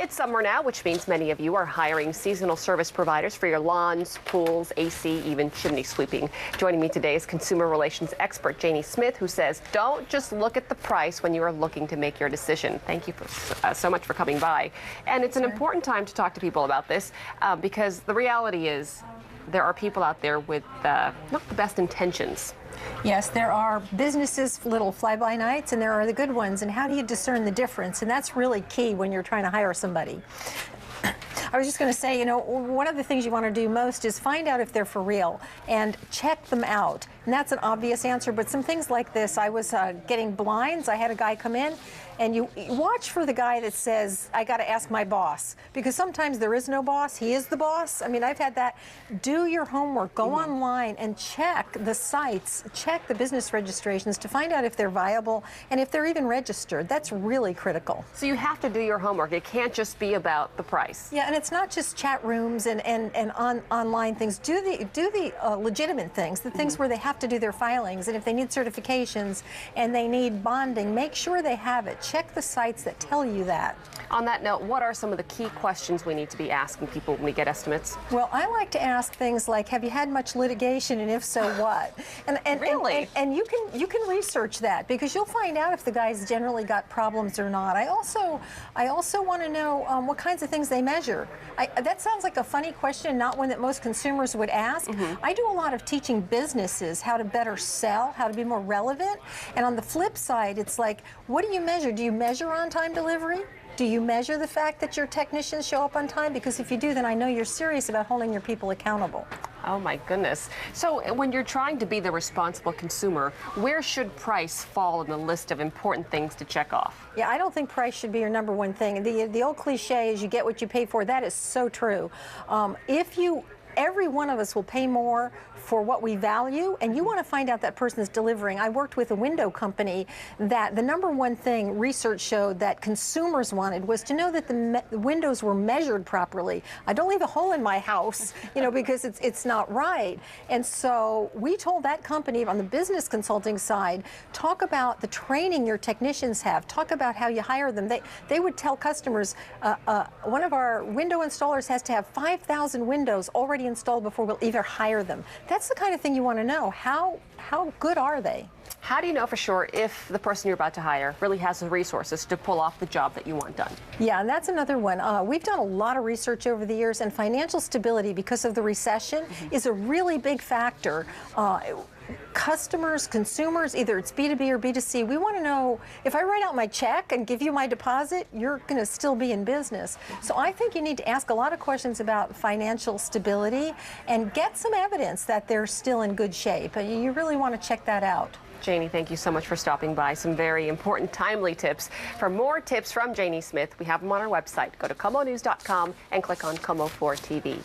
It's summer now, which means many of you are hiring seasonal service providers for your lawns, pools, AC, even chimney sweeping. Joining me today is consumer relations expert Jaynie Smith, who says don't just look at the price when you are looking to make your decision. Thank you so much for coming by. And it's an important time to talk to people about this because the reality is there are people out there with not the best intentions. Yes, there are businesses, little fly-by-nights, and there are the good ones. And how do you discern the difference? And that's really key when you're trying to hire somebody. I was just going to say, you know, one of the things you want to do most is find out if they're for real and check them out. And that's an obvious answer, but some things like this, I was getting blinds. I had a guy come in, and you watch for the guy that says, I got to ask my boss, because sometimes there is no boss. He is the boss. I mean, I've had that. Do your homework. Go online and check the sites, check the business registrations to find out if they're viable and if they're even registered. That's really critical. So you have to do your homework. It can't just be about the price. Yeah, and it's not just chat rooms and online things. Do the legitimate things, the things where they have to do their filings, and if they need certifications and they need bonding, make sure they have it. Check the sites that tell you that. On that note, what are some of the key questions we need to be asking people when we get estimates? Well, I like to ask things like, have you had much litigation, and if so, what? And really? And you can research that, because you'll find out if the guy's generally got problems or not. I also want to know what kinds of things they measure. That sounds like a funny question, not one that most consumers would ask. I do a lot of teaching businesses how to better sell, how to be more relevant. And on the flip side, it's like, what do you measure? Do you measure on-time delivery? Do you measure the fact that your technicians show up on time? Because if you do, then I know you're serious about holding your people accountable. Oh my goodness. So when you're trying to be the responsible consumer, where should price fall in the list of important things to check off? Yeah, I don't think price should be your number one thing. The old cliche is you get what you pay for. That is so true. Every one of us will pay more for what we value, and you want to find out that person is delivering. I worked with a window company that the number one thing research showed that consumers wanted was to know that the windows were measured properly. I don't leave a hole in my house, you know, because it's not right. And so we told that company on the business consulting side, talk about the training your technicians have, talk about how you hire them. They would tell customers, one of our window installers has to have 5,000 windows already installed before we'll either hire them. That's the kind of thing you want to know. How good are they? How do you know for sure if the person you're about to hire really has the resources to pull off the job that you want done? Yeah, and that's another one. We've done a lot of research over the years, and financial stability, because of the recession, is a really big factor. Customers, consumers, either it's B2B or B2C, we want to know if I write out my check and give you my deposit, you're going to still be in business. So I think you need to ask a lot of questions about financial stability and get some evidence that they're still in good shape. You really want to check that out. Jaynie, thank you so much for stopping by. Some very important, timely tips. For more tips from Jaynie Smith, we have them on our website. Go to komonews.com and click on Komo 4 TV.